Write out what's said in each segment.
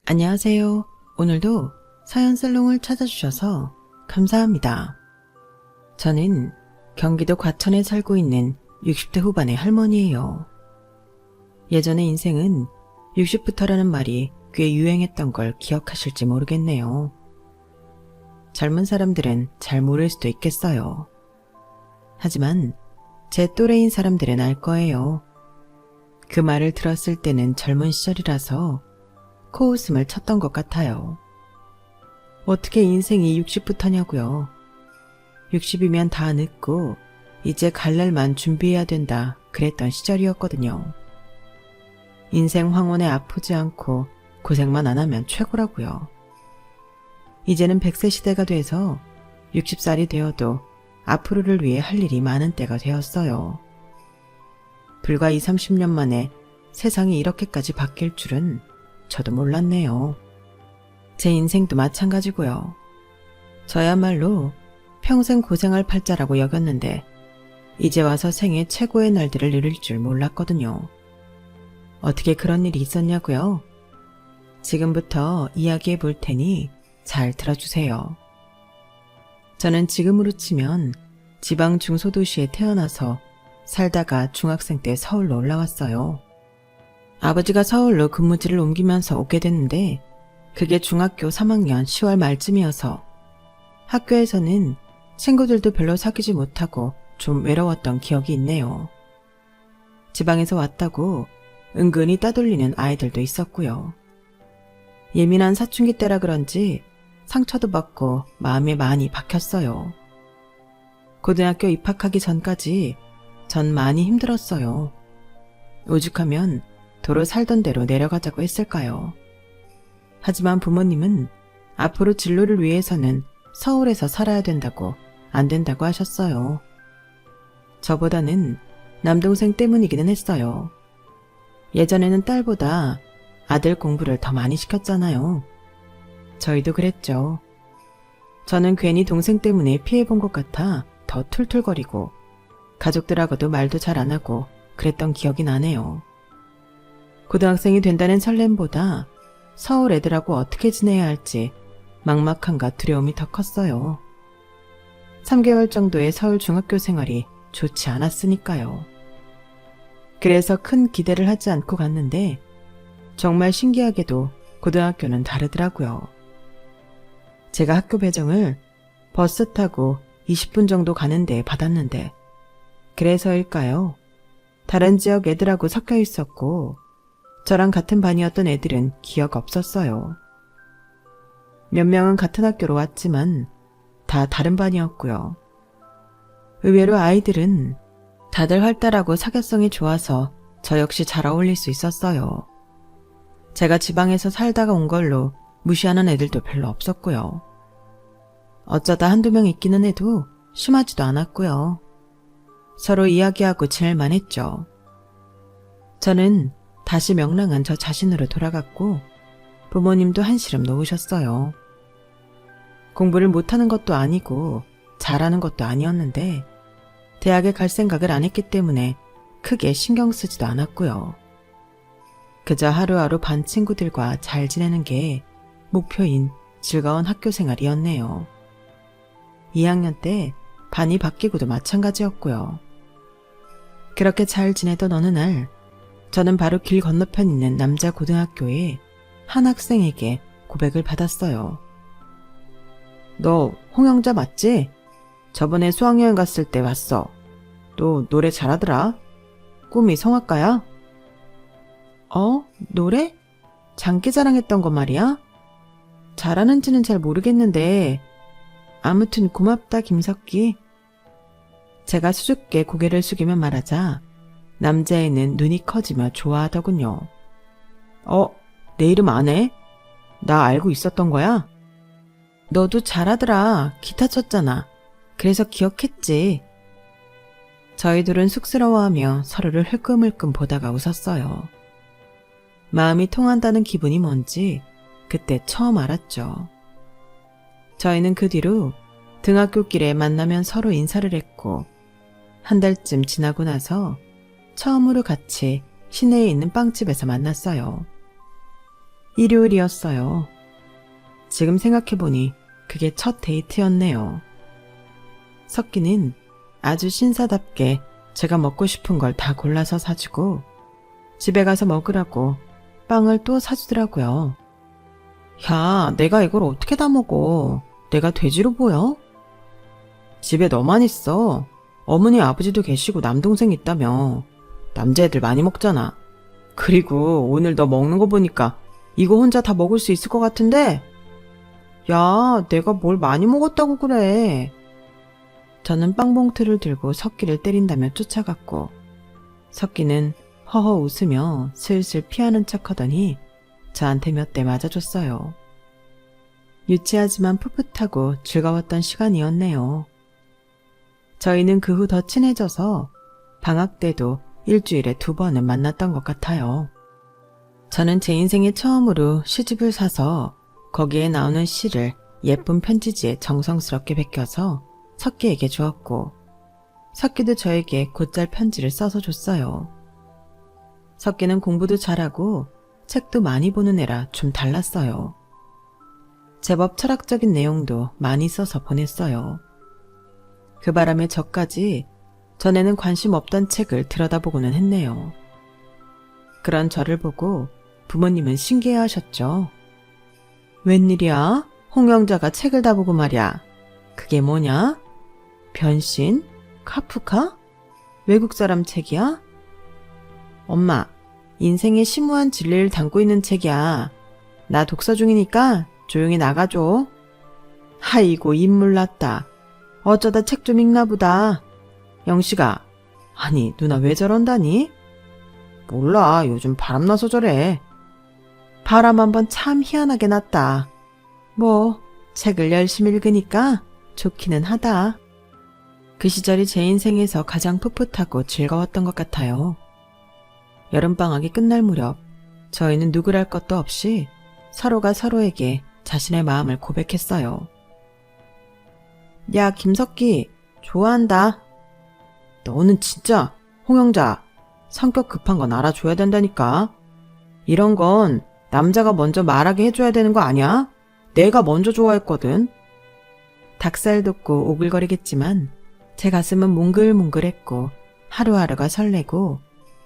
안녕하세요. 오늘도 사연 살롱을 찾아주셔서 감사합니다. 저는 경기도 과천에 살고 있는 60대 후반의 할머니예요. 예전에 인생은 60부터라는 말이 꽤 유행했던 걸 기억하실지 모르겠네요. 젊은 사람들은 잘 모를 수도 있겠어요. 하지만 제 또래인 사람들은 알 거예요. 그 말을 들었을 때는 젊은 시절이라서 코웃음을 쳤던 것 같아요. 어떻게 인생이 60부터냐고요. 60이면 다 늙고 이제 갈 날만 준비해야 된다 그랬던 시절이었거든요. 인생 황혼에 아프지 않고 고생만 안 하면 최고라고요. 이제는 100세 시대가 돼서 60살이 되어도 앞으로를 위해 할 일이 많은 때가 되었어요. 불과 20, 30년 만에 세상이 이렇게까지 바뀔 줄은 저도 몰랐네요. 제 인생도 마찬가지고요. 저야말로 평생 고생할 팔자라고 여겼는데 이제 와서 생애 최고의 날들을 누릴 줄 몰랐거든요. 어떻게 그런 일이 있었냐고요? 지금부터 이야기해 볼 테니 잘 들어주세요. 저는 지금으로 치면 지방 중소도시에 태어나서 살다가 중학생 때 서울로 올라왔어요. 아버지가 서울로 근무지를 옮기면서 오게 됐는데 그게 중학교 3학년 10월 말쯤이어서 학교에서는 친구들도 별로 사귀지 못하고 좀 외로웠던 기억이 있네요. 지방에서 왔다고 은근히 따돌리는 아이들도 있었고요. 예민한 사춘기 때라 그런지 상처도 받고 마음에 많이 박혔어요. 고등학교 입학하기 전까지 전 많이 힘들었어요. 오죽하면 도로 살던 대로 내려가자고 했을까요? 하지만 부모님은 앞으로 진로를 위해서는 서울에서 살아야 된다고 안 된다고 하셨어요. 저보다는 남동생 때문이기는 했어요. 예전에는 딸보다 아들 공부를 더 많이 시켰잖아요. 저희도 그랬죠. 저는 괜히 동생 때문에 피해본 것 같아 더 툴툴거리고 가족들하고도 말도 잘 안 하고 그랬던 기억이 나네요. 고등학생이 된다는 설렘보다 서울 애들하고 어떻게 지내야 할지 막막함과 두려움이 더 컸어요. 3개월 정도의 서울 중학교 생활이 좋지 않았으니까요. 그래서 큰 기대를 하지 않고 갔는데 정말 신기하게도 고등학교는 다르더라고요. 제가 학교 배정을 버스 타고 20분 정도 가는 데에 받았는데 그래서일까요? 다른 지역 애들하고 섞여 있었고 저랑 같은 반이었던 애들은 기억 없었어요. 몇 명은 같은 학교로 왔지만 다 다른 반이었고요. 의외로 아이들은 다들 활달하고 사교성이 좋아서 저 역시 잘 어울릴 수 있었어요. 제가 지방에서 살다가 온 걸로 무시하는 애들도 별로 없었고요. 어쩌다 한두 명 있기는 해도 심하지도 않았고요. 서로 이야기하고 지낼만 했죠. 저는 다시 명랑한 저 자신으로 돌아갔고 부모님도 한시름 놓으셨어요. 공부를 못하는 것도 아니고 잘하는 것도 아니었는데 대학에 갈 생각을 안 했기 때문에 크게 신경 쓰지도 않았고요. 그저 하루하루 반 친구들과 잘 지내는 게 목표인 즐거운 학교 생활이었네요. 2학년 때 반이 바뀌고도 마찬가지였고요. 그렇게 잘 지내던 어느 날 저는 바로 길 건너편 있는 남자 고등학교에 한 학생에게 고백을 받았어요. 너 홍영자 맞지? 저번에 수학여행 갔을 때 왔어. 너 노래 잘하더라. 꿈이 성악가야? 노래? 장기자랑했던 거 말이야? 잘하는지는 잘 모르겠는데 아무튼 고맙다 김석기. 제가 수줍게 고개를 숙이며 말하자 남자애는 눈이 커지며 좋아하더군요. 내 이름 안 해? 나 알고 있었던 거야? 너도 잘하더라. 기타 쳤잖아. 그래서 기억했지. 저희 둘은 쑥스러워하며 서로를 흘끔흘끔 보다가 웃었어요. 마음이 통한다는 기분이 뭔지 그때 처음 알았죠. 저희는 그 뒤로 등하굣길에 만나면 서로 인사를 했고 한 달쯤 지나고 나서 처음으로 같이 시내에 있는 빵집에서 만났어요. 일요일이었어요. 지금 생각해보니 그게 첫 데이트였네요. 석기는 아주 신사답게 제가 먹고 싶은 걸 다 골라서 사주고 집에 가서 먹으라고 빵을 또 사주더라고요. 야, 내가 이걸 어떻게 다 먹어? 내가 돼지로 보여? 집에 너만 있어. 어머니 아버지도 계시고 남동생 있다며. 남자애들 많이 먹잖아. 그리고 오늘 너 먹는 거 보니까 이거 혼자 다 먹을 수 있을 것 같은데? 야, 내가 뭘 많이 먹었다고 그래. 저는 빵봉투를 들고 석기를 때린다며 쫓아갔고 석기는 허허 웃으며 슬슬 피하는 척하더니 저한테 몇 대 맞아줬어요. 유치하지만 풋풋하고 즐거웠던 시간이었네요. 저희는 그 후 더 친해져서 방학 때도 일주일에 2번은 만났던 것 같아요. 저는 제 인생에 처음으로 시집을 사서 거기에 나오는 시를 예쁜 편지지에 정성스럽게 베껴서 석기에게 주었고 석기도 저에게 곧잘 편지를 써서 줬어요. 석기는 공부도 잘하고 책도 많이 보는 애라 좀 달랐어요. 제법 철학적인 내용도 많이 써서 보냈어요. 그 바람에 저까지 전에는 관심 없던 책을 들여다보고는 했네요. 그런 저를 보고 부모님은 신기해하셨죠. 웬일이야? 홍영자가 책을 다 보고 말이야. 그게 뭐냐? 변신? 카프카? 외국 사람 책이야? 엄마, 인생의 심오한 진리를 담고 있는 책이야. 나 독서 중이니까 조용히 나가줘. 아이고, 인물 났다. 어쩌다 책 좀 읽나 보다. 영식아, 아니 누나 왜 저런다니? 몰라, 요즘 바람나서 저래. 바람 한번 참 희한하게 났다. 뭐 책을 열심히 읽으니까 좋기는 하다. 그 시절이 제 인생에서 가장 풋풋하고 즐거웠던 것 같아요. 여름방학이 끝날 무렵 저희는 누구랄 것도 없이 서로가 서로에게 자신의 마음을 고백했어요. 야, 김석기, 좋아한다. 너는 진짜 홍영자, 성격 급한 건 알아줘야 된다니까. 이런 건 남자가 먼저 말하게 해줘야 되는 거 아니야? 내가 먼저 좋아했거든. 닭살 돋고 오글거리겠지만 제 가슴은 몽글몽글했고 하루하루가 설레고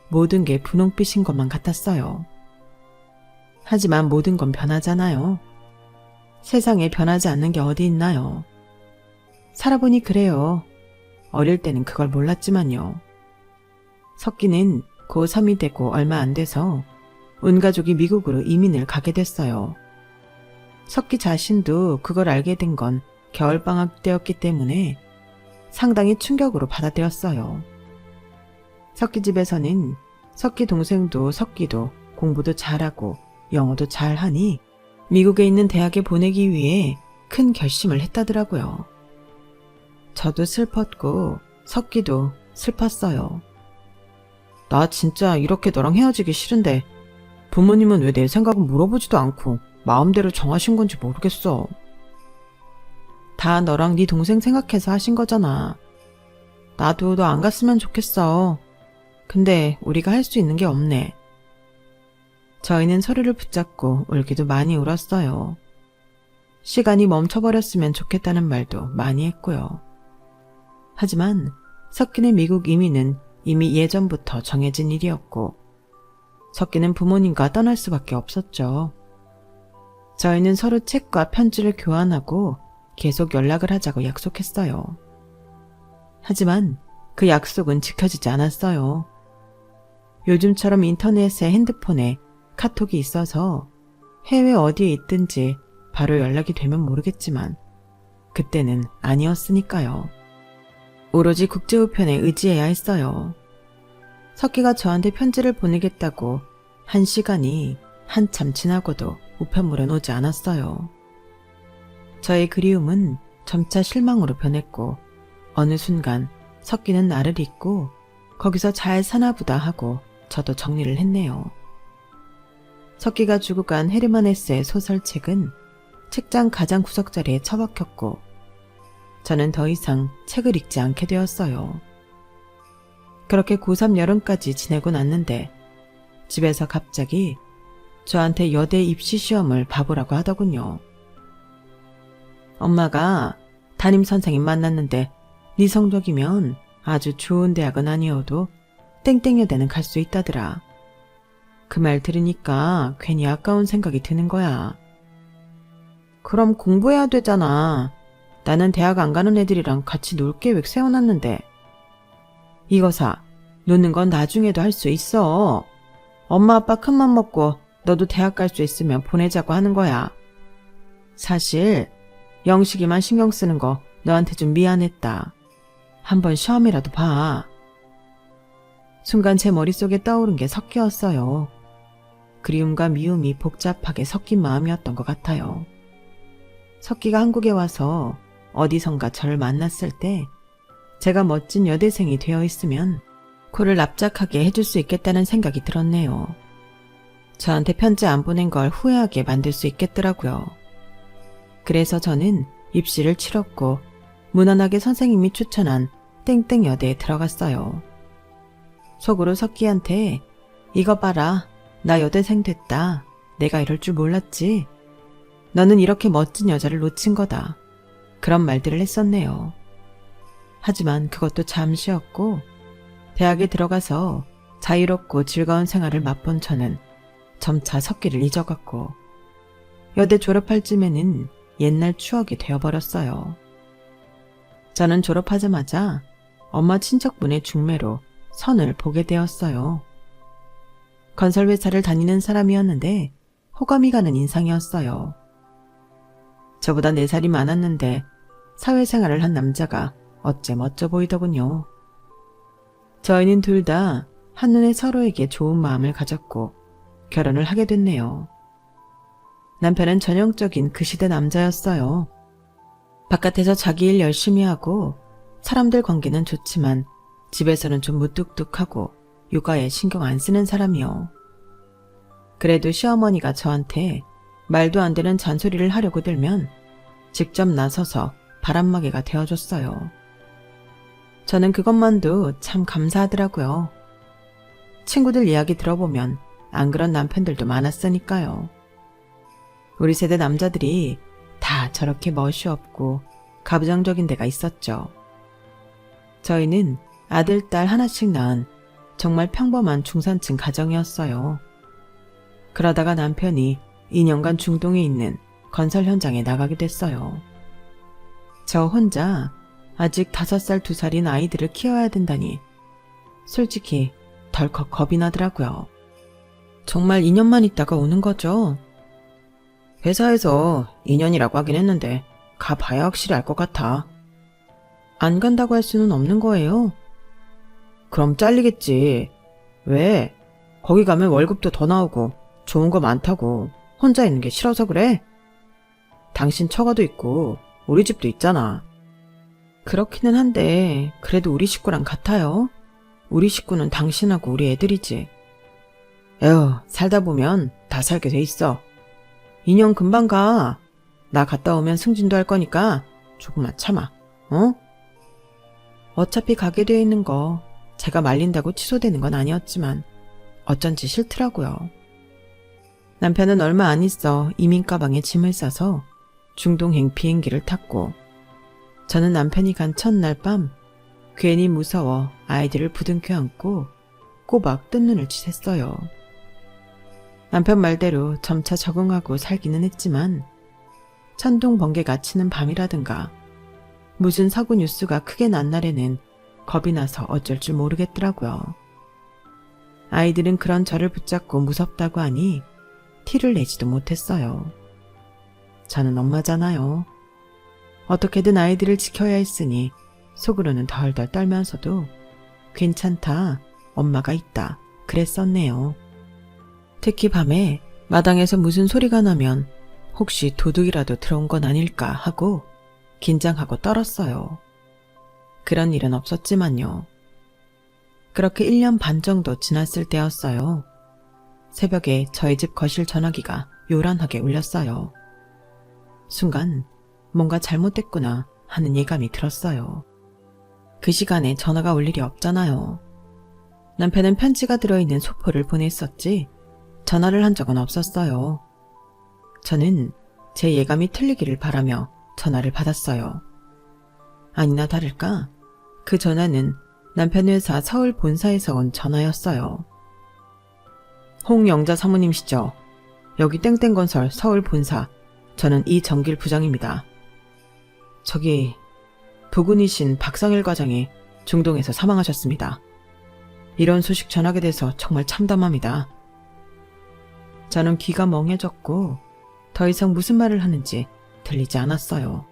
모든 게 분홍빛인 것만 같았어요. 하지만 모든 건 변하잖아요. 세상에 변하지 않는 게 어디 있나요? 살아보니 그래요. 어릴 때는 그걸 몰랐지만요. 석기는 고3이 되고 얼마 안 돼서 온 가족이 미국으로 이민을 가게 됐어요. 석기 자신도 그걸 알게 된 건 겨울방학 때였기 때문에 상당히 충격으로 받아들였어요. 석기 집에서는 석기 동생도 석기도 공부도 잘하고 영어도 잘하니 미국에 있는 대학에 보내기 위해 큰 결심을 했다더라고요. 저도 슬펐고 석기도 슬펐어요. 나 진짜 이렇게 너랑 헤어지기 싫은데 부모님은 왜 내 생각은 물어보지도 않고 마음대로 정하신 건지 모르겠어. 다 너랑 네 동생 생각해서 하신 거잖아. 나도 너 안 갔으면 좋겠어. 근데 우리가 할 수 있는 게 없네. 저희는 서로를 붙잡고 울기도 많이 울었어요. 시간이 멈춰버렸으면 좋겠다는 말도 많이 했고요. 하지만 석기의 미국 이민은 이미 예전부터 정해진 일이었고 석기는 부모님과 떠날 수밖에 없었죠. 저희는 서로 책과 편지를 교환하고 계속 연락을 하자고 약속했어요. 하지만 그 약속은 지켜지지 않았어요. 요즘처럼 인터넷에 핸드폰에 카톡이 있어서 해외 어디에 있든지 바로 연락이 되면 모르겠지만 그때는 아니었으니까요. 오로지 국제우편에 의지해야 했어요. 석기가 저한테 편지를 보내겠다고 한 시간이 한참 지나고도 우편물은 오지 않았어요. 저의 그리움은 점차 실망으로 변했고 어느 순간 석기는 나를 잊고 거기서 잘 사나보다 하고 저도 정리를 했네요. 석기가 주고 간 헤르만 헤세의 소설책은 책장 가장 구석자리에 처박혔고 저는 더 이상 책을 읽지 않게 되었어요. 그렇게 고3 여름까지 지내고 났는데 집에서 갑자기 저한테 여대 입시 시험을 봐보라고 하더군요. 엄마가 담임 선생님 만났는데 네 성적이면 아주 좋은 대학은 아니어도 땡땡여대는 갈 수 있다더라. 그 말 들으니까 괜히 아까운 생각이 드는 거야. 그럼 공부해야 되잖아. 나는 대학 안 가는 애들이랑 같이 놀 계획 세워놨는데. 이거사, 노는 건 나중에도 할 수 있어. 엄마 아빠 큰맘 먹고 너도 대학 갈 수 있으면 보내자고 하는 거야. 사실 영식이만 신경 쓰는 거 너한테 좀 미안했다. 한번 시험이라도 봐. 순간 제 머릿속에 떠오른 게 석기였어요. 그리움과 미움이 복잡하게 섞인 마음이었던 것 같아요. 석기가 한국에 와서 어디선가 저를 만났을 때 제가 멋진 여대생이 되어 있으면 코를 납작하게 해줄 수 있겠다는 생각이 들었네요. 저한테 편지 안 보낸 걸 후회하게 만들 수 있겠더라고요. 그래서 저는 입시를 치렀고 무난하게 선생님이 추천한 땡땡 여대에 들어갔어요. 속으로 석기한테 이거 봐라, 나 여대생 됐다. 내가 이럴 줄 몰랐지. 너는 이렇게 멋진 여자를 놓친 거다. 그런 말들을 했었네요. 하지만 그것도 잠시였고 대학에 들어가서 자유롭고 즐거운 생활을 맛본 저는 점차 석기를 잊어갔고 여대 졸업할 쯤에는 옛날 추억이 되어버렸어요. 저는 졸업하자마자 엄마 친척분의 중매로 선을 보게 되었어요. 건설회사를 다니는 사람이었는데 호감이 가는 인상이었어요. 저보다 4살이 많았는데 사회생활을 한 남자가 어째 멋져 보이더군요. 저희는 둘 다 한눈에 서로에게 좋은 마음을 가졌고 결혼을 하게 됐네요. 남편은 전형적인 그 시대 남자였어요. 바깥에서 자기 일 열심히 하고 사람들 관계는 좋지만 집에서는 좀 무뚝뚝하고 육아에 신경 안 쓰는 사람이요. 그래도 시어머니가 저한테 말도 안 되는 잔소리를 하려고 들면 직접 나서서 바람막이가 되어줬어요. 저는 그것만도 참 감사하더라고요. 친구들 이야기 들어보면 안 그런 남편들도 많았으니까요. 우리 세대 남자들이 다 저렇게 멋이 없고 가부장적인 데가 있었죠. 저희는 아들, 딸 하나씩 낳은 정말 평범한 중산층 가정이었어요. 그러다가 남편이 2년간 중동에 있는 건설 현장에 나가게 됐어요. 저 혼자 아직 5살, 2살인 아이들을 키워야 된다니 솔직히 덜컥 겁이 나더라고요. 정말 2년만 있다가 오는 거죠? 회사에서 2년이라고 하긴 했는데 가봐야 확실히 알 것 같아. 안 간다고 할 수는 없는 거예요? 그럼 잘리겠지. 왜? 거기 가면 월급도 더 나오고 좋은 거 많다고. 혼자 있는 게 싫어서 그래? 당신 처가도 있고 우리 집도 있잖아. 그렇기는 한데 그래도 우리 식구랑 같아요. 우리 식구는 당신하고 우리 애들이지. 에휴, 살다 보면 다 살게 돼 있어. 2년 금방 가. 나 갔다 오면 승진도 할 거니까 조금만 참아. 어? 어차피 가게 돼 있는 거 제가 말린다고 취소되는 건 아니었지만 어쩐지 싫더라고요. 남편은 얼마 안 있어 이민 가방에 짐을 싸서 중동행 비행기를 탔고 저는 남편이 간 첫날 밤 괜히 무서워 아이들을 부둥켜 안고 꼬박 뜬 눈을 치샜어요. 남편 말대로 점차 적응하고 살기는 했지만 천둥 번개가 치는 밤이라든가 무슨 사고 뉴스가 크게 난 날에는 겁이 나서 어쩔 줄 모르겠더라고요. 아이들은 그런 저를 붙잡고 무섭다고 하니 티를 내지도 못했어요. 저는 엄마잖아요. 어떻게든 아이들을 지켜야 했으니 속으로는 덜덜 떨면서도 괜찮다, 엄마가 있다 그랬었네요. 특히 밤에 마당에서 무슨 소리가 나면 혹시 도둑이라도 들어온 건 아닐까 하고 긴장하고 떨었어요. 그런 일은 없었지만요. 그렇게 1년 반 정도 지났을 때였어요. 새벽에 저희 집 거실 전화기가 요란하게 울렸어요. 순간 뭔가 잘못됐구나 하는 예감이 들었어요. 그 시간에 전화가 올 일이 없잖아요. 남편은 편지가 들어있는 소포를 보냈었지 전화를 한 적은 없었어요. 저는 제 예감이 틀리기를 바라며 전화를 받았어요. 아니나 다를까 그 전화는 남편 회사 서울 본사에서 온 전화였어요. 홍영자 사모님이시죠? 여기 땡땡건설 서울 본사. 저는 이정길 부장입니다. 저기 부군이신 박상일 과장이 중동에서 사망하셨습니다. 이런 소식 전하게 돼서 정말 참담합니다. 저는 귀가 멍해졌고 더 이상 무슨 말을 하는지 들리지 않았어요.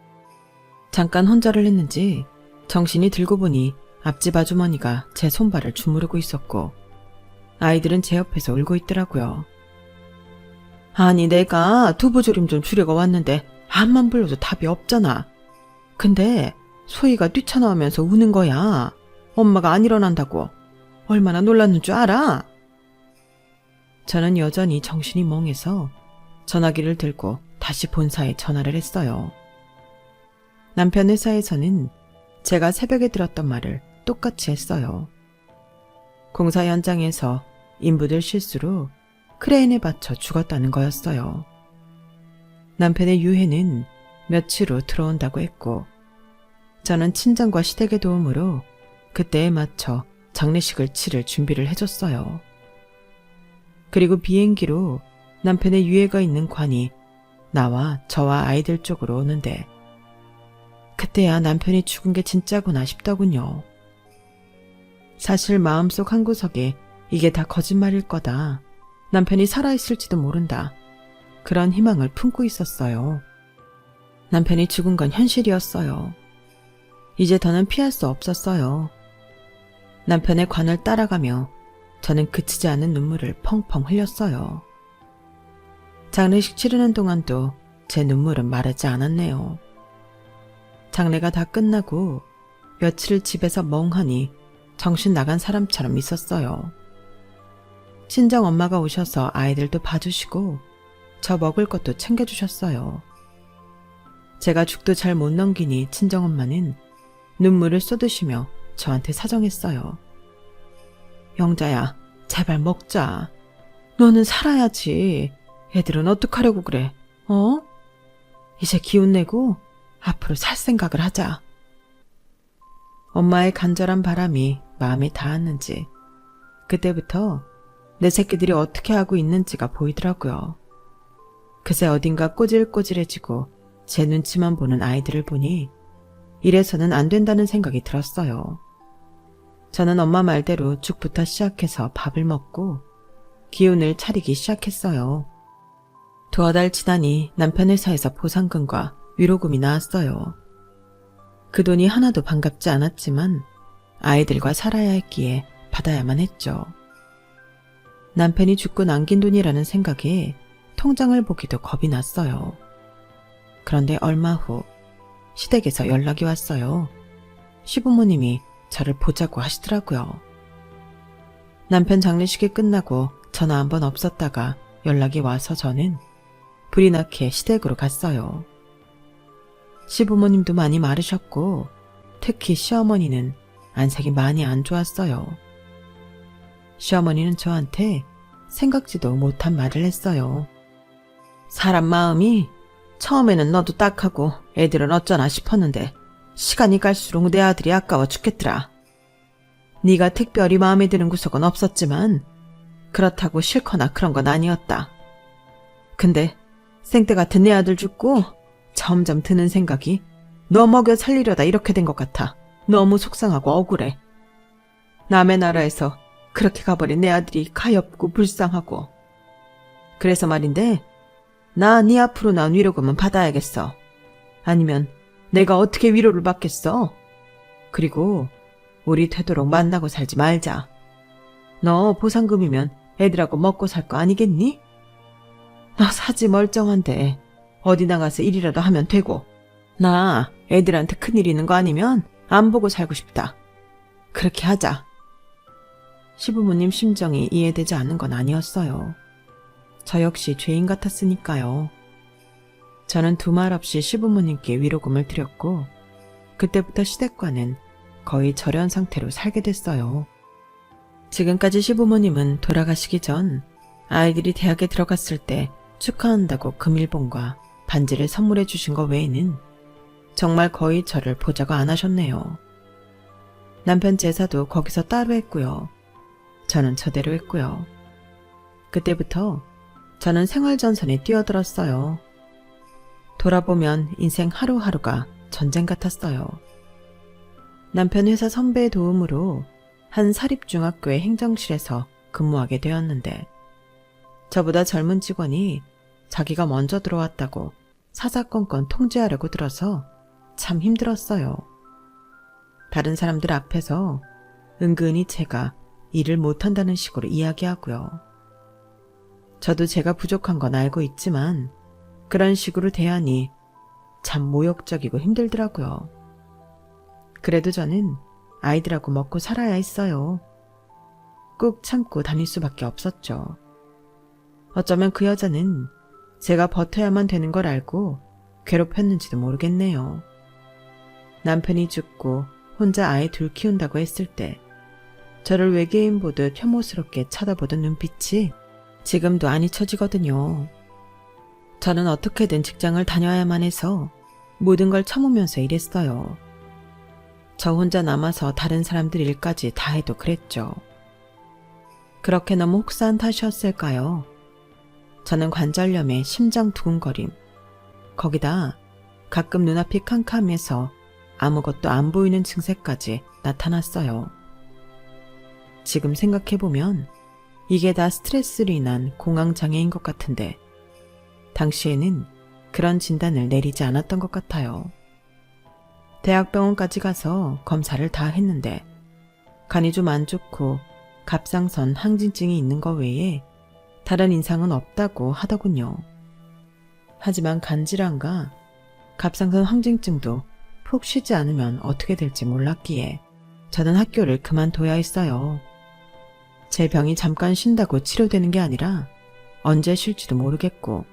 잠깐 혼절을 했는지 정신이 들고 보니 앞집 아주머니가 제 손발을 주무르고 있었고 아이들은 제 옆에서 울고 있더라고요. 아니 내가 두부조림 좀 주려고 왔는데 암만 불러도 답이 없잖아. 근데 소희가 뛰쳐나오면서 우는 거야. 엄마가 안 일어난다고. 얼마나 놀랐는 줄 알아? 저는 여전히 정신이 멍해서 전화기를 들고 다시 본사에 전화를 했어요. 남편 회사에서는 제가 새벽에 들었던 말을 똑같이 했어요. 공사 현장에서 인부들 실수로 크레인에 받쳐 죽었다는 거였어요. 남편의 유해는 며칠 후 들어온다고 했고 저는 친정과 시댁의 도움으로 그때에 맞춰 장례식을 치를 준비를 해줬어요. 그리고 비행기로 남편의 유해가 있는 관이 나와 저와 아이들 쪽으로 오는데 그때야 남편이 죽은 게 진짜구나 싶더군요. 사실 마음속 한구석에 이게 다 거짓말일 거다. 남편이 살아있을지도 모른다. 그런 희망을 품고 있었어요. 남편이 죽은 건 현실이었어요. 이제 더는 피할 수 없었어요. 남편의 관을 따라가며 저는 그치지 않은 눈물을 펑펑 흘렸어요. 장례식 치르는 동안도 제 눈물은 마르지 않았네요. 장례가 다 끝나고 며칠을 집에서 멍하니 정신 나간 사람처럼 있었어요. 친정 엄마가 오셔서 아이들도 봐주시고 저 먹을 것도 챙겨주셨어요. 제가 죽도 잘 못 넘기니 친정엄마는 눈물을 쏟으시며 저한테 사정했어요. 영자야, 제발 먹자. 너는 살아야지. 애들은 어떡하려고 그래, 어? 이제 기운내고 앞으로 살 생각을 하자. 엄마의 간절한 바람이 마음에 닿았는지 그때부터 내 새끼들이 어떻게 하고 있는지가 보이더라고요. 그새 어딘가 꼬질꼬질해지고 제 눈치만 보는 아이들을 보니 이래서는 안 된다는 생각이 들었어요. 저는 엄마 말대로 죽부터 시작해서 밥을 먹고 기운을 차리기 시작했어요. 두어 달 지나니 남편 회사에서 보상금과 위로금이 나왔어요. 그 돈이 하나도 반갑지 않았지만 아이들과 살아야 했기에 받아야만 했죠. 남편이 죽고 남긴 돈이라는 생각에 통장을 보기도 겁이 났어요. 그런데 얼마 후 시댁에서 연락이 왔어요. 시부모님이 저를 보자고 하시더라고요. 남편 장례식이 끝나고 전화 한 번 없었다가 연락이 와서 저는 불이 나게 시댁으로 갔어요. 시부모님도 많이 마르셨고 특히 시어머니는 안색이 많이 안 좋았어요. 시어머니는 저한테 생각지도 못한 말을 했어요. 사람 마음이 처음에는 너도 딱하고 애들은 어쩌나 싶었는데 시간이 갈수록 내 아들이 아까워 죽겠더라. 네가 특별히 마음에 드는 구석은 없었지만 그렇다고 싫거나 그런 건 아니었다. 근데 생때 같은 내 아들 죽고 점점 드는 생각이 너 먹여 살리려다 이렇게 된 것 같아. 너무 속상하고 억울해. 남의 나라에서 그렇게 가버린 내 아들이 가엾고 불쌍하고. 그래서 말인데 나 네 앞으로 나온 위로금은 받아야겠어. 아니면 내가 어떻게 위로를 받겠어? 그리고 우리 되도록 만나고 살지 말자. 너 보상금이면 애들하고 먹고 살 거 아니겠니? 너 사지 멀쩡한데 어디 나가서 일이라도 하면 되고 나 애들한테 큰일 있는 거 아니면 안 보고 살고 싶다. 그렇게 하자. 시부모님 심정이 이해되지 않는 건 아니었어요. 저 역시 죄인 같았으니까요. 저는 두말 없이 시부모님께 위로금을 드렸고 그때부터 시댁과는 거의 절연 상태로 살게 됐어요. 지금까지 시부모님은 돌아가시기 전 아이들이 대학에 들어갔을 때 축하한다고 금일봉과 반지를 선물해 주신 것 외에는 정말 거의 저를 보자고 안 하셨네요. 남편 제사도 거기서 따로 했고요. 저는 저대로 했고요. 그때부터 저는 생활전선에 뛰어들었어요. 돌아보면 인생 하루하루가 전쟁 같았어요. 남편 회사 선배의 도움으로 한 사립중학교의 행정실에서 근무하게 되었는데 저보다 젊은 직원이 자기가 먼저 들어왔다고 사사건건 통제하려고 들어서 참 힘들었어요. 다른 사람들 앞에서 은근히 제가 일을 못한다는 식으로 이야기하고요. 저도 제가 부족한 건 알고 있지만 그런 식으로 대하니 참 모욕적이고 힘들더라고요. 그래도 저는 아이들하고 먹고 살아야 했어요. 꾹 참고 다닐 수밖에 없었죠. 어쩌면 그 여자는 제가 버텨야만 되는 걸 알고 괴롭혔는지도 모르겠네요. 남편이 죽고 혼자 아이 둘 키운다고 했을 때 저를 외계인 보듯 혐오스럽게 쳐다보던 눈빛이 지금도 안 잊혀지거든요. 저는 어떻게든 직장을 다녀야만 해서 모든 걸 참으면서 일했어요. 저 혼자 남아서 다른 사람들 일까지 다 해도 그랬죠. 그렇게 너무 혹사한 탓이었을까요? 저는 관절염에 심장 두근거림, 거기다 가끔 눈앞이 캄캄해서 아무것도 안 보이는 증세까지 나타났어요. 지금 생각해보면 이게 다 스트레스로 인한 공황장애인 것 같은데 당시에는 그런 진단을 내리지 않았던 것 같아요. 대학병원까지 가서 검사를 다 했는데 간이 좀 안 좋고 갑상선 항진증이 있는 것 외에 다른 인상은 없다고 하더군요. 하지만 간질환과 갑상선 항진증도 푹 쉬지 않으면 어떻게 될지 몰랐기에 저는 학교를 그만둬야 했어요. 제 병이 잠깐 쉰다고 치료되는 게 아니라 언제 쉴지도 모르겠고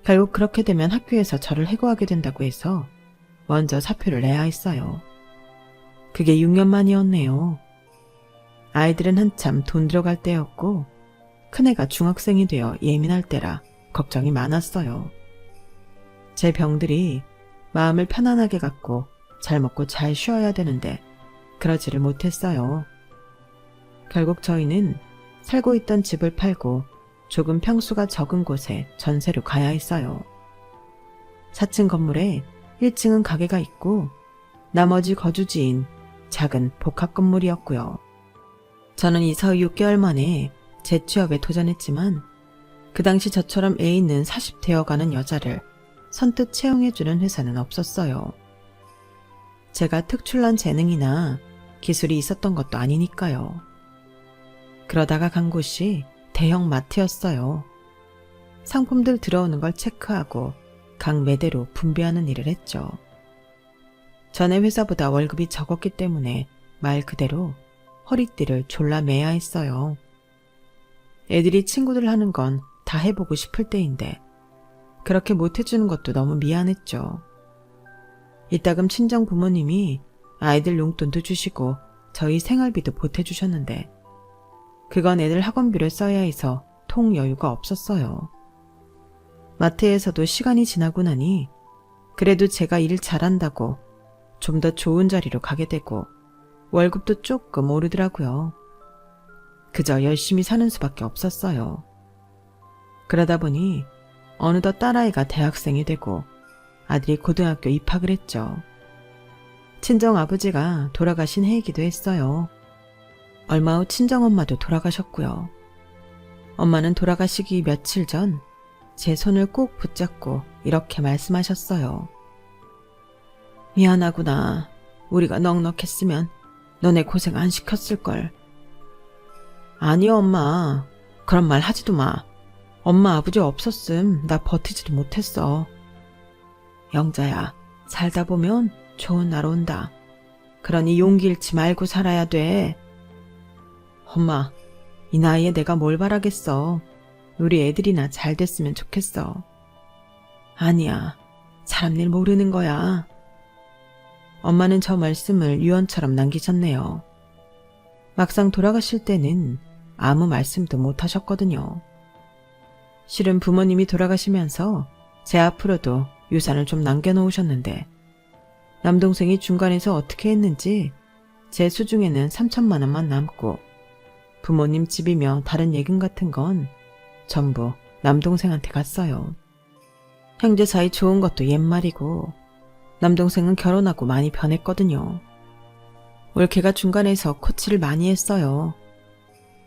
결국 그렇게 되면 학교에서 저를 해고하게 된다고 해서 먼저 사표를 내야 했어요. 그게 6년 만이었네요. 아이들은 한참 돈 들어갈 때였고 큰애가 중학생이 되어 예민할 때라 걱정이 많았어요. 제 병들이 마음을 편안하게 갖고 잘 먹고 잘 쉬어야 되는데 그러지를 못했어요. 결국 저희는 살고 있던 집을 팔고 조금 평수가 적은 곳에 전세로 가야 했어요. 4층 건물에 1층은 가게가 있고 나머지 거주지인 작은 복합 건물이었고요. 저는 이사 후 6개월 만에 재취업에 도전했지만 그 당시 저처럼 애 있는 40대여 가는 여자를 선뜻 채용해주는 회사는 없었어요. 제가 특출난 재능이나 기술이 있었던 것도 아니니까요. 그러다가 간 곳이 대형 마트였어요. 상품들 들어오는 걸 체크하고 각 매대로 분배하는 일을 했죠. 전에 회사보다 월급이 적었기 때문에 말 그대로 허리띠를 졸라 매야 했어요. 애들이 친구들 하는 건 다 해보고 싶을 때인데 그렇게 못해주는 것도 너무 미안했죠. 이따금 친정 부모님이 아이들 용돈도 주시고 저희 생활비도 보태주셨는데 그건 애들 학원비를 써야 해서 통 여유가 없었어요. 마트에서도 시간이 지나고 나니 그래도 제가 일 잘한다고 좀 더 좋은 자리로 가게 되고 월급도 조금 오르더라고요. 그저 열심히 사는 수밖에 없었어요. 그러다 보니 어느덧 딸아이가 대학생이 되고 아들이 고등학교 입학을 했죠. 친정아버지가 돌아가신 해이기도 했어요. 얼마 후 친정엄마도 돌아가셨고요. 엄마는 돌아가시기 며칠 전 제 손을 꼭 붙잡고 이렇게 말씀하셨어요. 미안하구나. 우리가 넉넉했으면 너네 고생 안 시켰을걸. 아니요 엄마. 그런 말 하지도 마. 엄마 아버지 없었음 나 버티지도 못했어. 영자야, 살다 보면 좋은 날 온다. 그러니 용기 잃지 말고 살아야 돼. 엄마, 이 나이에 내가 뭘 바라겠어. 우리 애들이나 잘 됐으면 좋겠어. 아니야, 사람 일 모르는 거야. 엄마는 저 말씀을 유언처럼 남기셨네요. 막상 돌아가실 때는 아무 말씀도 못 하셨거든요. 실은 부모님이 돌아가시면서 제 앞으로도 유산을 좀 남겨놓으셨는데 남동생이 중간에서 어떻게 했는지 제 수중에는 3천만 원만 남고 부모님 집이며 다른 예금 같은 건 전부 남동생한테 갔어요. 형제 사이 좋은 것도 옛말이고 남동생은 결혼하고 많이 변했거든요. 올케가 중간에서 코치를 많이 했어요.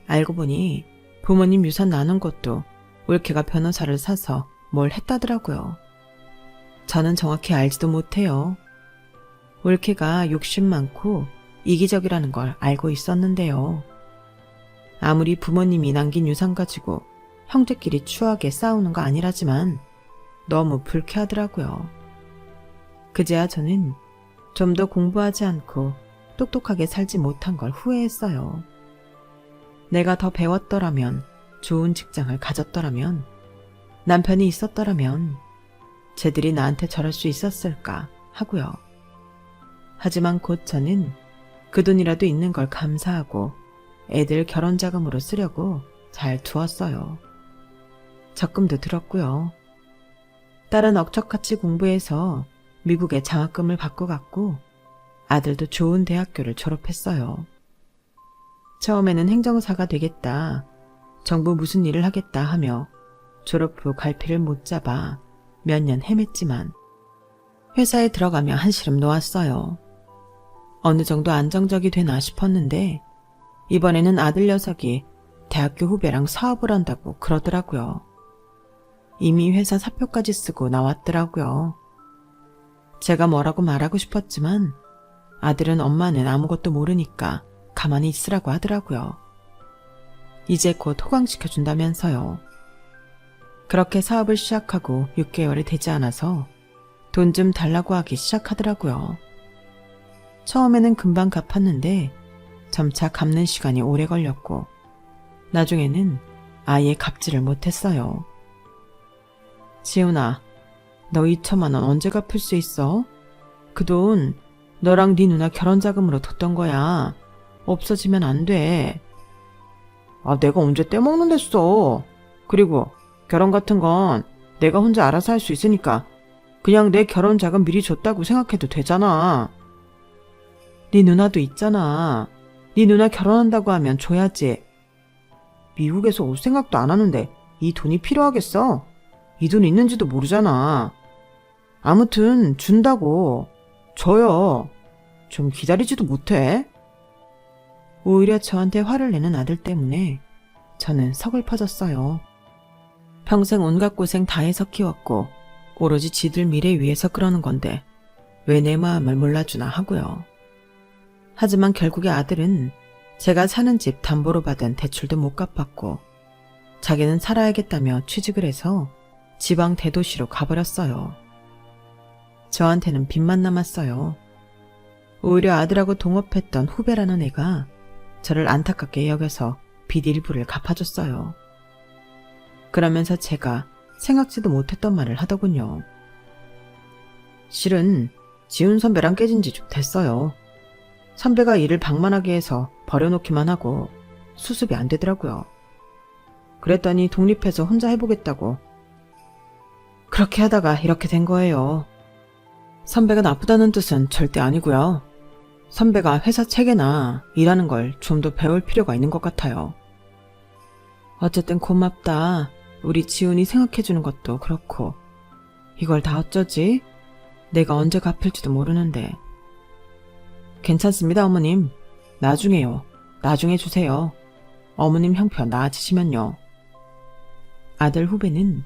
알고 보니 부모님 유산 나눈 것도 올케가 변호사를 사서 뭘 했다더라고요. 저는 정확히 알지도 못해요. 올케가 욕심 많고 이기적이라는 걸 알고 있었는데요. 아무리 부모님이 남긴 유산 가지고 형제끼리 추하게 싸우는 거 아니라지만 너무 불쾌하더라고요. 그제야 저는 좀 더 공부하지 않고 똑똑하게 살지 못한 걸 후회했어요. 내가 더 배웠더라면, 좋은 직장을 가졌더라면, 남편이 있었더라면 쟤들이 나한테 저럴 수 있었을까 하고요. 하지만 곧 저는 그 돈이라도 있는 걸 감사하고 애들 결혼 자금으로 쓰려고 잘 두었어요. 적금도 들었고요. 딸은 억척같이 공부해서 미국에 장학금을 받고 갔고 아들도 좋은 대학교를 졸업했어요. 처음에는 행정사가 되겠다, 정부 무슨 일을 하겠다 하며 졸업 후 갈피를 못 잡아 몇 년 헤맸지만 회사에 들어가며 한시름 놓았어요. 어느 정도 안정적이 되나 싶었는데 이번에는 아들 녀석이 대학교 후배랑 사업을 한다고 그러더라고요. 이미 회사 사표까지 쓰고 나왔더라고요. 제가 뭐라고 말하고 싶었지만 아들은 엄마는 아무것도 모르니까 가만히 있으라고 하더라고요. 이제 곧 호강시켜준다면서요. 그렇게 사업을 시작하고 6개월이 되지 않아서 돈 좀 달라고 하기 시작하더라고요. 처음에는 금방 갚았는데 점차 갚는 시간이 오래 걸렸고 나중에는 아예 갚지를 못했어요. 지훈아, 너 2천만 원 언제 갚을 수 있어? 그 돈 너랑 네 누나 결혼자금으로 뒀던 거야. 없어지면 안 돼. 아, 내가 언제 떼먹는댔어. 그리고 결혼 같은 건 내가 혼자 알아서 할 수 있으니까 그냥 내 결혼자금 미리 줬다고 생각해도 되잖아. 네 누나도 있잖아. 네 누나 결혼한다고 하면 줘야지. 미국에서 올 생각도 안 하는데 이 돈이 필요하겠어? 이 돈 있는지도 모르잖아. 아무튼 준다고. 줘요. 좀 기다리지도 못해. 오히려 저한테 화를 내는 아들 때문에 저는 서글퍼졌어요. 평생 온갖 고생 다 해서 키웠고 오로지 지들 미래 위해서 그러는 건데 왜 내 마음을 몰라주나 하고요. 하지만 결국에 아들은 제가 사는 집 담보로 받은 대출도 못 갚았고 자기는 살아야겠다며 취직을 해서 지방 대도시로 가버렸어요. 저한테는 빚만 남았어요. 오히려 아들하고 동업했던 후배라는 애가 저를 안타깝게 여겨서 빚 일부를 갚아줬어요. 그러면서 제가 생각지도 못했던 말을 하더군요. 실은 지훈 선배랑 깨진 지 좀 됐어요. 선배가 일을 방만하게 해서 버려놓기만 하고 수습이 안 되더라고요. 그랬더니 독립해서 혼자 해보겠다고. 그렇게 하다가 이렇게 된 거예요. 선배가 나쁘다는 뜻은 절대 아니고요. 선배가 회사 체계나 일하는 걸 좀 더 배울 필요가 있는 것 같아요. 어쨌든 고맙다. 우리 지훈이 생각해주는 것도 그렇고 이걸 다 어쩌지? 내가 언제 갚을지도 모르는데. 괜찮습니다, 어머님. 나중에요. 나중에 주세요. 어머님 형편 나아지시면요. 아들 후배는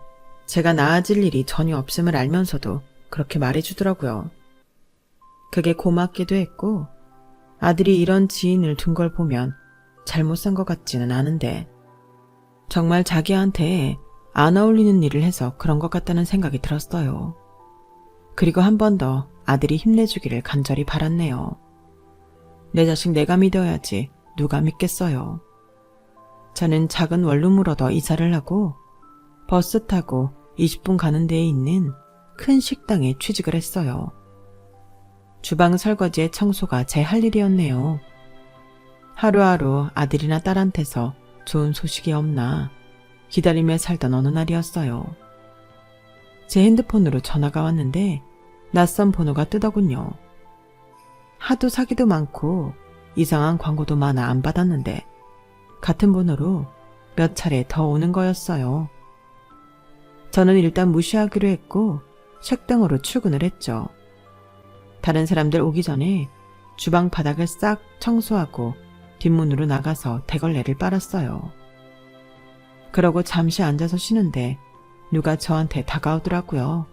제가 나아질 일이 전혀 없음을 알면서도 그렇게 말해주더라고요. 그게 고맙기도 했고 아들이 이런 지인을 둔 걸 보면 잘못 산 것 같지는 않은데 정말 자기한테 안 어울리는 일을 해서 그런 것 같다는 생각이 들었어요. 그리고 한 번 더 아들이 힘내주기를 간절히 바랐네요. 내 자식 내가 믿어야지 누가 믿겠어요. 저는 작은 원룸으로 더 이사를 하고 버스 타고 20분 가는 데에 있는 큰 식당에 취직을 했어요. 주방 설거지에 청소가 제 할 일이었네요. 하루하루 아들이나 딸한테서 좋은 소식이 없나 기다리며 살던 어느 날이었어요. 제 핸드폰으로 전화가 왔는데 낯선 번호가 뜨더군요. 하도 사기도 많고 이상한 광고도 많아 안 받았는데 같은 번호로 몇 차례 더 오는 거였어요. 저는 일단 무시하기로 했고 책등으로 출근을 했죠. 다른 사람들 오기 전에 주방 바닥을 싹 청소하고 뒷문으로 나가서 대걸레를 빨았어요. 그러고 잠시 앉아서 쉬는데 누가 저한테 다가오더라고요.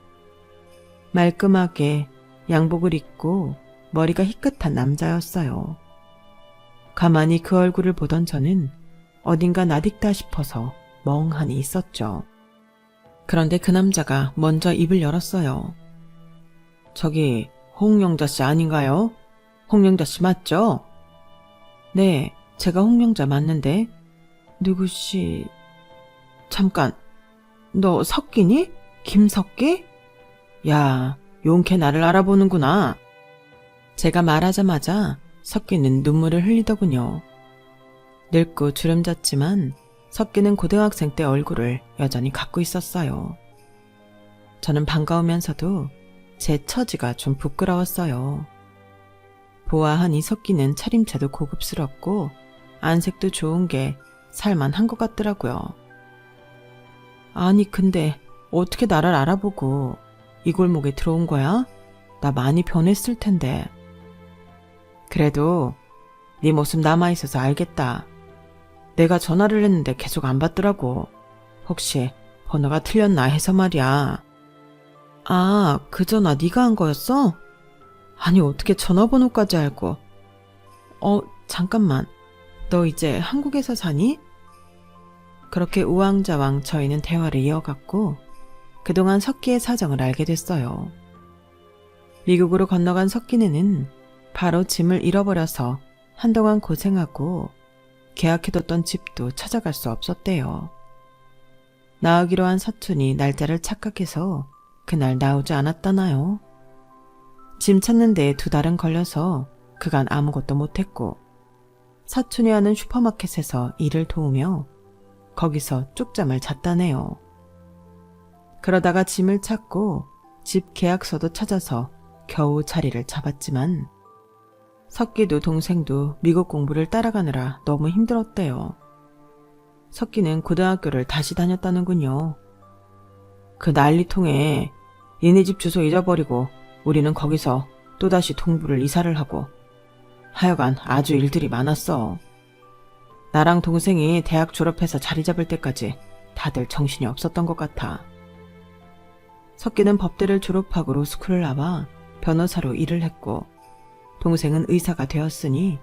말끔하게 양복을 입고 머리가 희끗한 남자였어요. 가만히 그 얼굴을 보던 저는 어딘가 낯익다 싶어서 멍하니 있었죠. 그런데 그 남자가 먼저 입을 열었어요. 저기 홍영자 씨 아닌가요? 홍영자 씨 맞죠? 네, 제가 홍영자 맞는데. 누구시... 잠깐, 너 석기니? 김석기? 야, 용케 나를 알아보는구나. 제가 말하자마자 석기는 눈물을 흘리더군요. 늙고 주름졌지만 석기는 고등학생 때 얼굴을 여전히 갖고 있었어요. 저는 반가우면서도 제 처지가 좀 부끄러웠어요. 보아하니 석기는 차림새도 고급스럽고 안색도 좋은 게 살만한 것 같더라고요. 아니 근데 어떻게 나를 알아보고 이 골목에 들어온 거야? 나 많이 변했을 텐데. 그래도 네 모습 남아있어서 알겠다. 내가 전화를 했는데 계속 안 받더라고. 혹시 번호가 틀렸나 해서 말이야. 아, 그 전화 네가 한 거였어? 아니 어떻게 전화번호까지 알고. 잠깐만. 너 이제 한국에서 사니? 그렇게 우왕좌왕 저희는 대화를 이어갔고 그동안 석기의 사정을 알게 됐어요. 미국으로 건너간 석기네는 바로 짐을 잃어버려서 한동안 고생하고 계약해뒀던 집도 찾아갈 수 없었대요. 나오기로 한 사촌이 날짜를 착각해서 그날 나오지 않았다나요. 짐 찾는 데에 2달은 걸려서 그간 아무것도 못했고 사촌이 하는 슈퍼마켓에서 일을 도우며 거기서 쪽잠을 잤다네요. 그러다가 짐을 찾고 집 계약서도 찾아서 겨우 자리를 잡았지만 석기도 동생도 미국 공부를 따라가느라 너무 힘들었대요. 석기는 고등학교를 다시 다녔다는군요. 그 난리통에 니네 집 주소 잊어버리고 우리는 거기서 또다시 동부를 이사를 하고 하여간 아주 일들이 많았어. 나랑 동생이 대학 졸업해서 자리 잡을 때까지 다들 정신이 없었던 것 같아. 석기는 법대를 졸업하고 로스쿨을 나와 변호사로 일을 했고 동생은 의사가 되었으니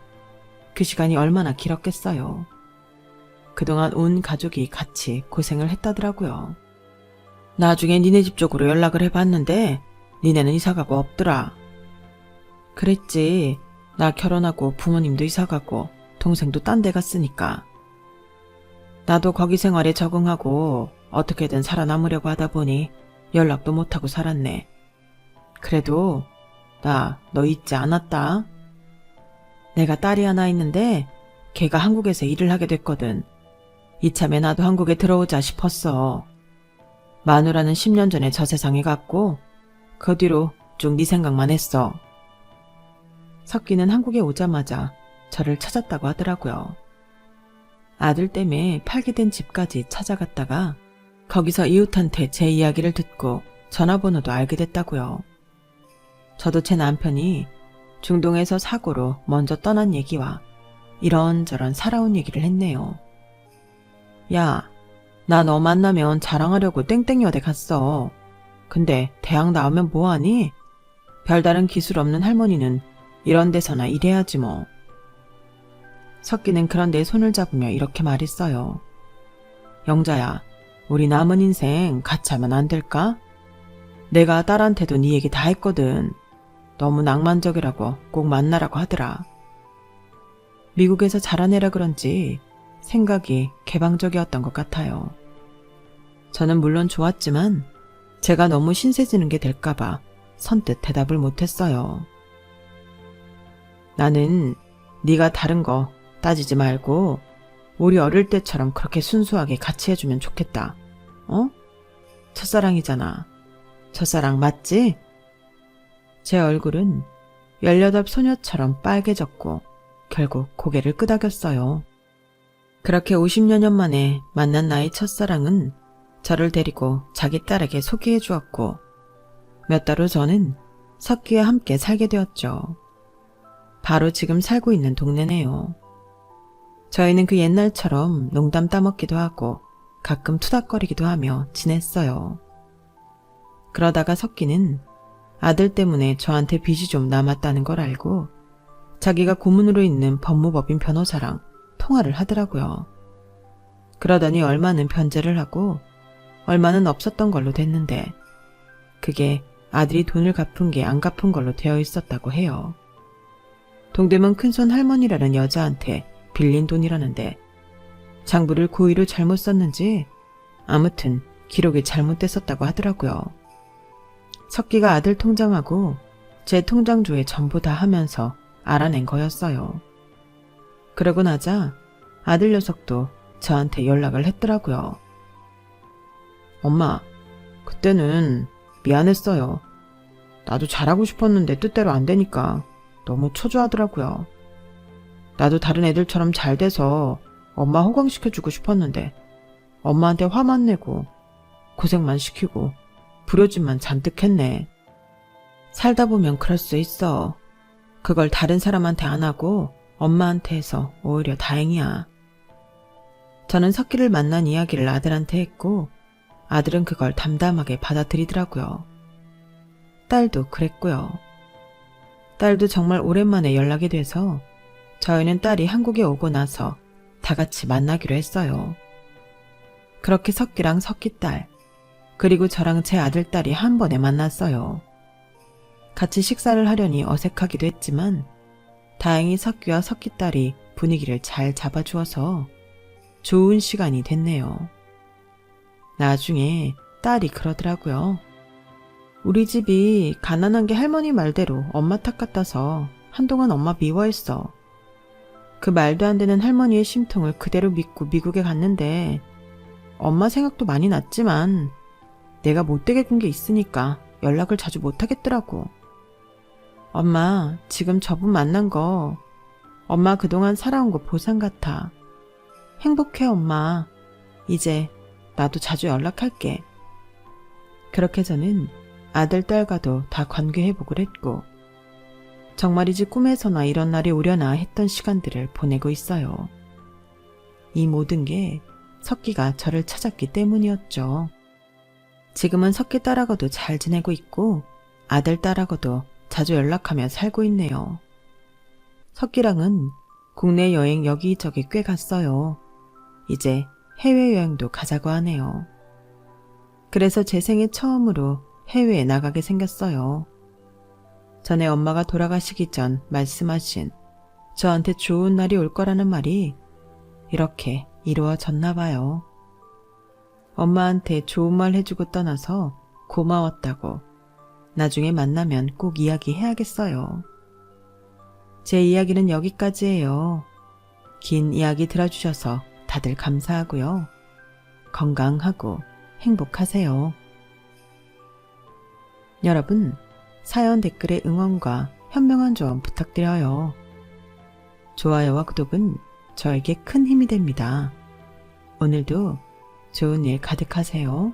그 시간이 얼마나 길었겠어요. 그동안 온 가족이 같이 고생을 했다더라고요. 나중에 니네 집 쪽으로 연락을 해봤는데 니네는 이사가고 없더라. 그랬지. 나 결혼하고 부모님도 이사가고 동생도 딴 데 갔으니까. 나도 거기 생활에 적응하고 어떻게든 살아남으려고 하다 보니 연락도 못하고 살았네. 그래도 나 너 잊지 않았다. 내가 딸이 하나 있는데 걔가 한국에서 일을 하게 됐거든. 이참에 나도 한국에 들어오자 싶었어. 마누라는 10년 전에 저 세상에 갔고 그 뒤로 쭉 네 생각만 했어. 석기는 한국에 오자마자 저를 찾았다고 하더라고요. 아들 때문에 팔게 된 집까지 찾아갔다가 거기서 이웃한테 제 이야기를 듣고 전화번호도 알게 됐다고요. 저도 제 남편이 중동에서 사고로 먼저 떠난 얘기와 이런저런 살아온 얘기를 했네요. 야, 나 너 만나면 자랑하려고 땡땡여대 갔어. 근데 대학 나오면 뭐하니? 별다른 기술 없는 할머니는 이런 데서나 일해야지 뭐. 석기는 그런 내 손을 잡으며 이렇게 말했어요. 영자야, 우리 남은 인생 같이 하면 안 될까? 내가 딸한테도 네 얘기 다 했거든. 너무 낭만적이라고 꼭 만나라고 하더라. 미국에서 자라내라 그런지 생각이 개방적이었던 것 같아요. 저는 물론 좋았지만 제가 너무 신세지는 게 될까봐 선뜻 대답을 못했어요. 나는 네가 다른 거 따지지 말고 우리 어릴 때처럼 그렇게 순수하게 같이 해주면 좋겠다. 어? 첫사랑이잖아. 첫사랑 맞지? 제 얼굴은 18 소녀처럼 빨개졌고 결국 고개를 끄덕였어요. 그렇게 50여 년 만에 만난 나의 첫사랑은 저를 데리고 자기 딸에게 소개해 주었고 몇 달 후 저는 석기와 함께 살게 되었죠. 바로 지금 살고 있는 동네네요. 저희는 그 옛날처럼 농담 따먹기도 하고 가끔 투닥거리기도 하며 지냈어요. 그러다가 석기는 아들 때문에 저한테 빚이 좀 남았다는 걸 알고 자기가 고문으로 있는 법무법인 변호사랑 통화를 하더라고요. 그러더니 얼마는 변제를 하고 얼마는 없었던 걸로 됐는데 그게 아들이 돈을 갚은 게 안 갚은 걸로 되어 있었다고 해요. 동대문 큰손 할머니라는 여자한테 빌린 돈이라는데 장부를 고의로 잘못 썼는지 아무튼 기록이 잘못됐었다고 하더라고요. 석기가 아들 통장하고 제 통장조회 전부 다 하면서 알아낸 거였어요. 그러고 나자 아들 녀석도 저한테 연락을 했더라고요. 엄마, 그때는 미안했어요. 나도 잘하고 싶었는데 뜻대로 안 되니까 너무 초조하더라고요. 나도 다른 애들처럼 잘 돼서 엄마 호강시켜주고 싶었는데 엄마한테 화만 내고 고생만 시키고 불효짓만 잔뜩 했네. 살다 보면 그럴 수 있어. 그걸 다른 사람한테 안 하고 엄마한테 해서 오히려 다행이야. 저는 석기를 만난 이야기를 아들한테 했고 아들은 그걸 담담하게 받아들이더라고요. 딸도 그랬고요. 딸도 정말 오랜만에 연락이 돼서 저희는 딸이 한국에 오고 나서 다 같이 만나기로 했어요. 그렇게 석기랑 석기딸 그리고 저랑 제 아들딸이 한 번에 만났어요. 같이 식사를 하려니 어색하기도 했지만 다행히 석기와 석기딸이 분위기를 잘 잡아주어서 좋은 시간이 됐네요. 나중에 딸이 그러더라고요. 우리 집이 가난한 게 할머니 말대로 엄마 탓 같아서 한동안 엄마 미워했어. 그 말도 안 되는 할머니의 심통을 그대로 믿고 미국에 갔는데 엄마 생각도 많이 났지만 내가 못되게 군 게 있으니까 연락을 자주 못하겠더라고. 엄마, 지금 저분 만난 거 엄마 그동안 살아온 거 보상 같아. 행복해 엄마. 이제 나도 자주 연락할게. 그렇게 저는 아들, 딸과도 다 관계회복을 했고 정말이지 꿈에서나 이런 날이 오려나 했던 시간들을 보내고 있어요. 이 모든 게 석기가 저를 찾았기 때문이었죠. 지금은 석기 딸하고도 잘 지내고 있고 아들, 딸하고도 자주 연락하며 살고 있네요. 석기랑은 국내 여행 여기저기 꽤 갔어요. 이제 해외여행도 가자고 하네요. 그래서 제 생애 처음으로 해외에 나가게 생겼어요. 전에 엄마가 돌아가시기 전 말씀하신 저한테 좋은 날이 올 거라는 말이 이렇게 이루어졌나 봐요. 엄마한테 좋은 말 해주고 떠나서 고마웠다고 나중에 만나면 꼭 이야기해야겠어요. 제 이야기는 여기까지예요. 긴 이야기 들어주셔서 다들 감사하고요. 건강하고 행복하세요. 여러분, 사연 댓글에 응원과 현명한 조언 부탁드려요. 좋아요와 구독은 저에게 큰 힘이 됩니다. 오늘도 좋은 일 가득하세요.